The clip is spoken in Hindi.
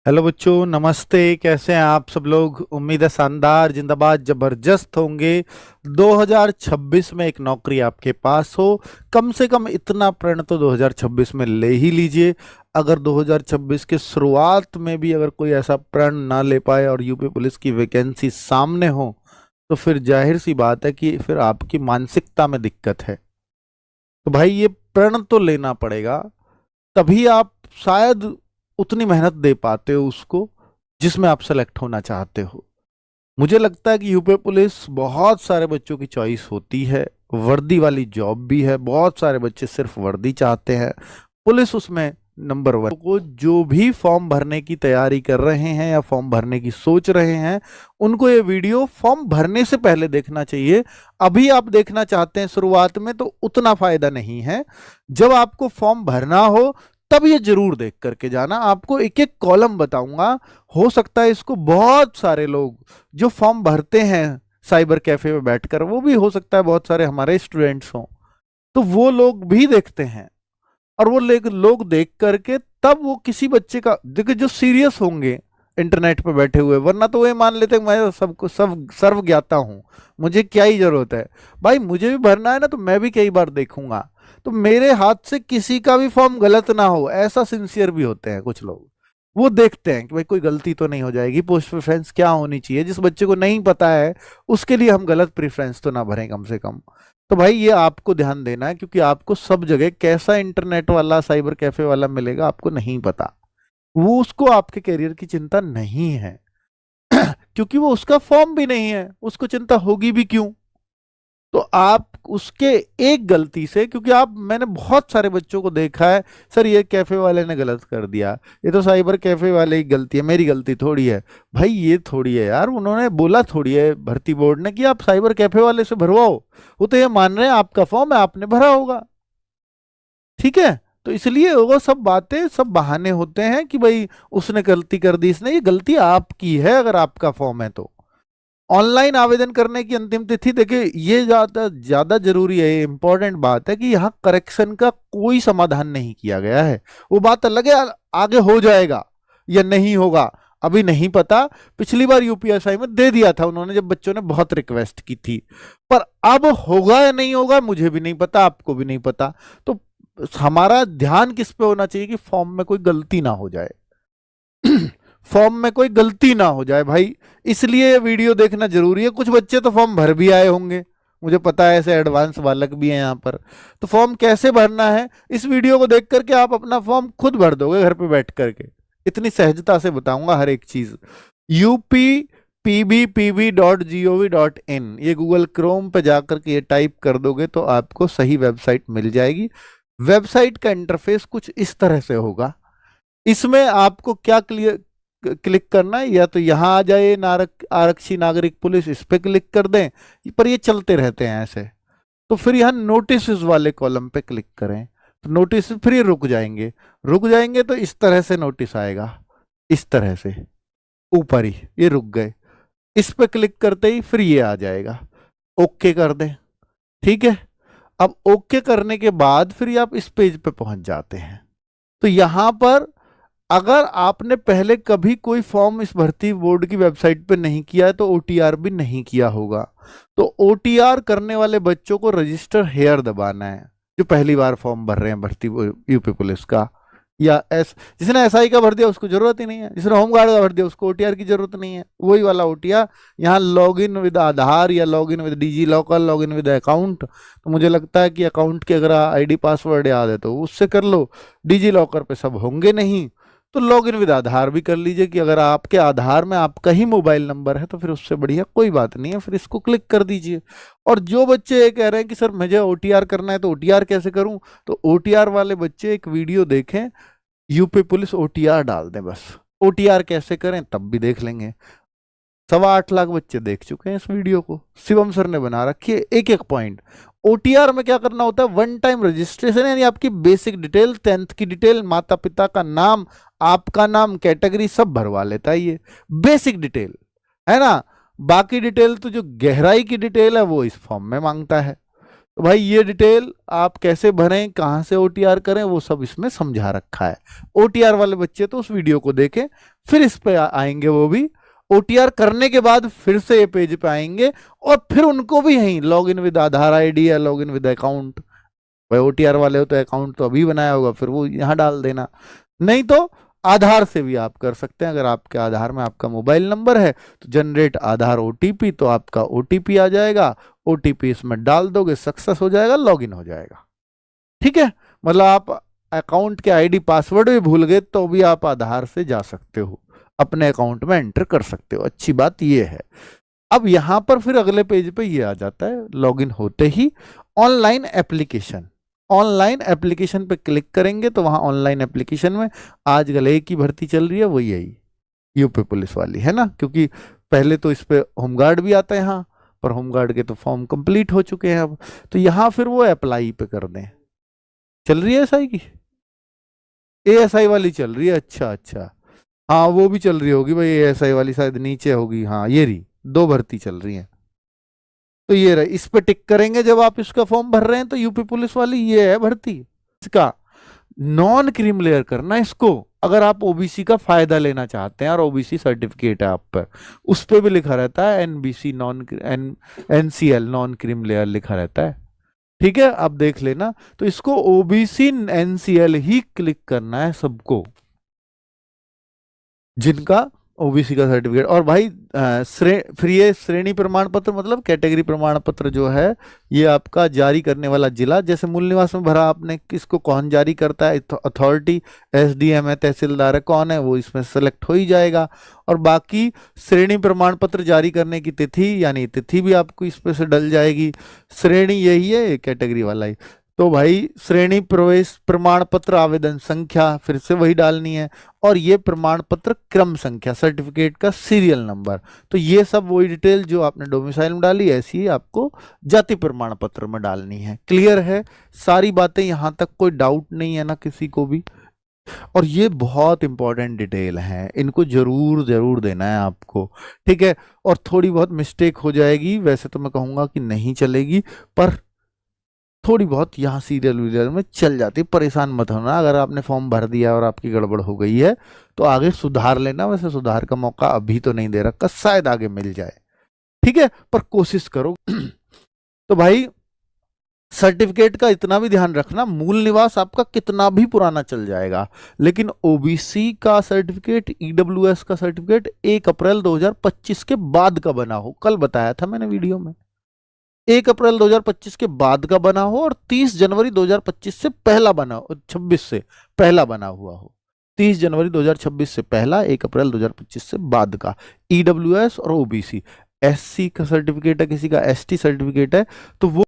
हेलो बच्चों, नमस्ते। कैसे हैं आप सब लोग? उम्मीद है शानदार, जिंदाबाद, जबरदस्त होंगे। 2026 में एक नौकरी आपके पास हो। कम से कम इतना प्रण तो 2026 में ले ही लीजिए। अगर 2026 के शुरुआत में भी अगर कोई ऐसा प्रण ना ले पाए और यूपी पुलिस की वैकेंसी सामने हो, तो फिर जाहिर सी बात है कि फिर आपकी मानसिकता में दिक्कत है। तो भाई, ये प्रण तो लेना पड़ेगा, तभी आप शायद उतनी मेहनत दे पाते हो उसको जिसमें आप सेलेक्ट होना चाहते हो। मुझे लगता है कि यूपी पुलिस बहुत सारे बच्चों की चॉइस होती है। वर्दी वाली जॉब भी है, बहुत सारे बच्चे सिर्फ वर्दी चाहते हैं। पुलिस उसमें नंबर वन को जो भी फॉर्म भरने की तैयारी कर रहे हैं या फॉर्म भरने की सोच रहे हैं, उनको ये वीडियो फॉर्म भरने से पहले देखना चाहिए। अभी आप देखना चाहते हैं शुरुआत में तो उतना फायदा नहीं है। जब आपको फॉर्म भरना हो तब ये जरूर देख करके जाना। आपको एक एक कॉलम बताऊंगा। हो सकता है इसको बहुत सारे लोग जो फॉर्म भरते हैं साइबर कैफे में बैठकर, वो भी हो सकता है बहुत सारे हमारे स्टूडेंट्स हों, तो वो लोग भी देखते हैं। और वो लोग देख करके तब वो किसी बच्चे का देखिए जो सीरियस होंगे इंटरनेट पे बैठे हुए, वरना तो वो मान लेते हैं मैं सबको सब सर्व ज्ञाता हूं, मुझे क्या ही जरूरत है। भाई, मुझे भी भरना है ना, तो मैं भी कई बार देखूंगा, तो मेरे हाथ से किसी का भी फॉर्म गलत ना हो, ऐसा सिंसियर भी होते हैं कुछ लोग। वो देखते हैं कि भाई कोई गलती तो नहीं हो जाएगी, पोस्ट प्रेफरेंस क्या होनी चाहिए। जिस बच्चे को नहीं पता है उसके लिए हम गलत प्रेफरेंस तो ना भरें कम से कम। तो भाई, ये आपको ध्यान देना है, क्योंकि आपको सब जगह कैसा इंटरनेट वाला साइबर कैफे वाला मिलेगा आपको नहीं पता। वो उसको आपके करियर की चिंता नहीं है क्योंकि वो उसका फॉर्म भी नहीं है, उसको चिंता होगी भी क्यों। तो आप उसके एक गलती से, क्योंकि आप मैंने बहुत सारे बच्चों को देखा है, सर ये कैफे वाले ने गलत कर दिया, ये तो साइबर कैफे वाले की गलती है, मेरी गलती थोड़ी है। भाई, ये थोड़ी है यार, उन्होंने बोला थोड़ी है भर्ती बोर्ड ने कि आप साइबर कैफे वाले से भरवाओ। वो तो ये मान रहे हैं आपका फॉर्म है, आपने भरा होगा। ठीक है। तो इसलिए वो सब बातें, सब बहाने होते हैं कि भाई उसने गलती कर दी, इसने, ये गलती आपकी है अगर आपका फॉर्म है तो। ऑनलाइन आवेदन करने की अंतिम तिथि देखिए, ये ज्यादा ज्यादा जरूरी है, ये इंपॉर्टेंट बात है कि यहाँ करेक्शन का कोई समाधान नहीं किया गया है। वो बात अलग है, आगे हो जाएगा या नहीं होगा अभी नहीं पता। पिछली बार यूपीएसआई में दे दिया था उन्होंने जब बच्चों ने बहुत रिक्वेस्ट की थी, पर अब होगा या नहीं होगा मुझे भी नहीं पता, आपको भी नहीं पता। तो हमारा ध्यान किस पे होना चाहिए कि फॉर्म में कोई गलती ना हो जाए फॉर्म में कोई गलती ना हो जाए भाई। इसलिए वीडियो देखना जरूरी है। कुछ बच्चे तो फॉर्म भर भी आए होंगे, मुझे पता है, ऐसे एडवांस बालक भी हैं यहाँ पर। तो फॉर्म कैसे भरना है, इस वीडियो को देख करके आप अपना फॉर्म खुद भर दोगे घर पे बैठ करके। इतनी सहजता से बताऊंगा हर एक चीज। UPPBPB.gov.in, ये गूगल क्रोम पे जाकर के ये टाइप कर दोगे तो आपको सही वेबसाइट मिल जाएगी। वेबसाइट का इंटरफेस कुछ इस तरह से होगा। इसमें आपको क्या क्लिक करना है, या तो यहां आ जाए आरक्षी नागरिक पुलिस, इस पे क्लिक कर दें, पर ये चलते रहते हैं ऐसे। तो फिर यहाँ नोटिस वाले कॉलम पे क्लिक करें, तो नोटिस, फिर ये रुक जाएंगे तो इस तरह से नोटिस आएगा, इस तरह से ऊपर ही ये रुक गए। इस पे क्लिक करते ही फिर ये आ जाएगा, ओके कर दें। ठीक है। अब ओके करने के बाद फिर ये आप इस पेज पे पहुंच जाते हैं। तो यहां पर अगर आपने पहले कभी कोई फॉर्म इस भर्ती बोर्ड की वेबसाइट पे नहीं किया है तो ओटीआर भी नहीं किया होगा। तो ओटीआर करने वाले बच्चों को रजिस्टर हेयर दबाना है, जो पहली बार फॉर्म भर रहे हैं भर्ती यूपी पुलिस का। या जिसने एसआई का भर दिया उसको जरूरत ही नहीं है, जिसने होमगार्ड का भर दिया उसको ओटीआर की जरूरत नहीं है, वही वाला ओटीआर। यहाँ लॉग इन विद आधार या log in with DG locker, log in with account, तो मुझे लगता है कि अकाउंट के अगर आईडी पासवर्ड याद है तो उससे कर लो। डीजी लॉकर पे सब होंगे नहीं, तो लॉग इन विद आधार भी कर लीजिए, कि अगर आपके आधार में आपका ही मोबाइल नंबर है तो फिर उससे बढ़िया कोई बात नहीं है, फिर इसको क्लिक कर दीजिए। और जो बच्चे ये कह रहे हैं कि सर मुझे ओटीआर करना है तो ओटीआर कैसे करूं, तो ओटीआर वाले बच्चे एक वीडियो देखें, यूपी पुलिस ओटीआर डाल दें बस। ओटीआर कैसे करें तब भी देख लेंगे। 8.25 लाख बच्चे देख चुके हैं इस वीडियो को, शिवम सर ने बना रखी है एक एक पॉइंट। ओटीआर में क्या करना होता है, वन टाइम रजिस्ट्रेशन, यानी आपकी बेसिक डिटेल, 10th की डिटेल, माता पिता का नाम, आपका नाम, कैटेगरी सब भरवा लेता है ये बेसिक डिटेल, है ना। बाकी डिटेल तो जो गहराई की डिटेल है वो इस फॉर्म में मांगता है। तो भाई ये डिटेल आप कैसे भरें, कहाँ से ओटीआर करें, वो सब इसमें समझा रखा है। ओटीआर वाले बच्चे तो उस वीडियो को देखें, फिर इस पे आएंगे वो भी। ओटीआर करने के बाद फिर से ये पेज पे आएंगे और फिर उनको भी यहीं log in with Aadhaar ID या लॉग इन विद अकाउंट। भाई ओटीआर वाले हो तो अकाउंट तो अभी बनाया होगा, फिर वो यहाँ डाल देना। नहीं तो आधार से भी आप कर सकते हैं। अगर आपके आधार में आपका मोबाइल नंबर है तो जनरेट आधार ओटीपी, तो आपका ओटीपी आ जाएगा, ओटीपी इसमें डाल दोगे, सक्सेस हो जाएगा, लॉगिन हो जाएगा। ठीक है, मतलब आप अकाउंट के आईडी पासवर्ड भी भूल गए तो भी आप आधार से जा सकते हो, अपने अकाउंट में एंटर कर सकते हो। अच्छी बात ये है। अब यहां पर फिर अगले पेज पे ये आ जाता है, लॉगिन होते ही ऑनलाइन एप्लीकेशन। ऑनलाइन एप्लीकेशन पे क्लिक करेंगे तो वहां ऑनलाइन एप्लीकेशन में आजकल एक ही भर्ती चल रही है, वो यही यूपी पुलिस वाली है ना, क्योंकि पहले तो इस पे होमगार्ड भी आता है यहाँ पर, होमगार्ड के तो फॉर्म कंप्लीट हो चुके हैं अब। तो यहाँ फिर वो अप्लाई पे कर दें। चल रही है एसआई की, एएसआई वाली चल रही है, अच्छा अच्छा। हाँ वो भी चल रही होगी भाई, एएसआई वाली शायद नीचे होगी। हाँ ये रही, दो भर्ती चल रही है। तो ये रहा, इस पे टिक करेंगे जब आप इसका फॉर्म भर रहे हैं तो यूपी पुलिस वाली ये है भर्ती। इसका नॉन क्रीम लेयर करना है इसको, अगर आप ओबीसी का फायदा लेना चाहते हैं और ओबीसी सर्टिफिकेट है आप पर, उस पे भी लिखा रहता है NBC non NCL non cream layer लिखा रहता है। ठीक है, आप देख लेना। तो इसको ओबीसी एनसीएल ही क्लिक करना है सबको, जिनका ओबीसी का सर्टिफिकेट। और भाई फिर ये श्रेणी प्रमाण पत्र मतलब कैटेगरी प्रमाण पत्र जो है, ये आपका जारी करने वाला जिला, जैसे मूल निवास में भरा आपने, किसको कौन जारी करता है, अथॉरिटी एसडीएम है, तहसीलदार है, कौन है, वो इसमें सेलेक्ट हो ही जाएगा। और बाकी श्रेणी प्रमाण पत्र जारी करने की तिथि, यानी तिथि भी आपको इस पे से डल जाएगी। श्रेणी यही है, कैटेगरी वाला ही। तो भाई श्रेणी प्रवेश प्रमाण पत्र आवेदन संख्या फिर से वही डालनी है, और ये प्रमाण पत्र क्रम संख्या, सर्टिफिकेट का सीरियल नंबर। तो ये सब वही डिटेल जो आपने डोमिसाइल में डाली, ऐसी ही आपको जाति प्रमाण पत्र में डालनी है। क्लियर है सारी बातें, यहां तक कोई डाउट नहीं है ना किसी को भी। और ये बहुत इंपॉर्टेंट डिटेल है, इनको जरूर जरूर देना है आपको। ठीक है, और थोड़ी बहुत मिस्टेक हो जाएगी, वैसे तो मैं कहूंगा कि नहीं चलेगी, पर थोड़ी बहुत यहाँ सीरियल वीरियल में चल जाती। परेशान मत होना, अगर आपने फॉर्म भर दिया और आपकी गड़बड़ हो गई है तो आगे सुधार लेना। वैसे सुधार का मौका अभी तो नहीं दे रखा, शायद आगे मिल जाए। ठीक है, पर कोशिश करो। तो भाई सर्टिफिकेट का इतना भी ध्यान रखना, मूल निवास आपका कितना भी पुराना चल जाएगा, लेकिन ओबीसी का सर्टिफिकेट, ईडब्ल्यूएस का सर्टिफिकेट 1 अप्रैल 2025 के बाद का बना हो। कल बताया था मैंने वीडियो में, 1 अप्रैल 2025 के बाद का बना हो और 30 जनवरी 2025 से पहला बना हो, 26 से पहला बना हुआ हो। 30 जनवरी 2026 से पहला, 1 अप्रैल 2025 से बाद का ईडब्ल्यूएस और ओबीसी। एससी का सर्टिफिकेट है, किसी का एसटी सर्टिफिकेट है, तो वो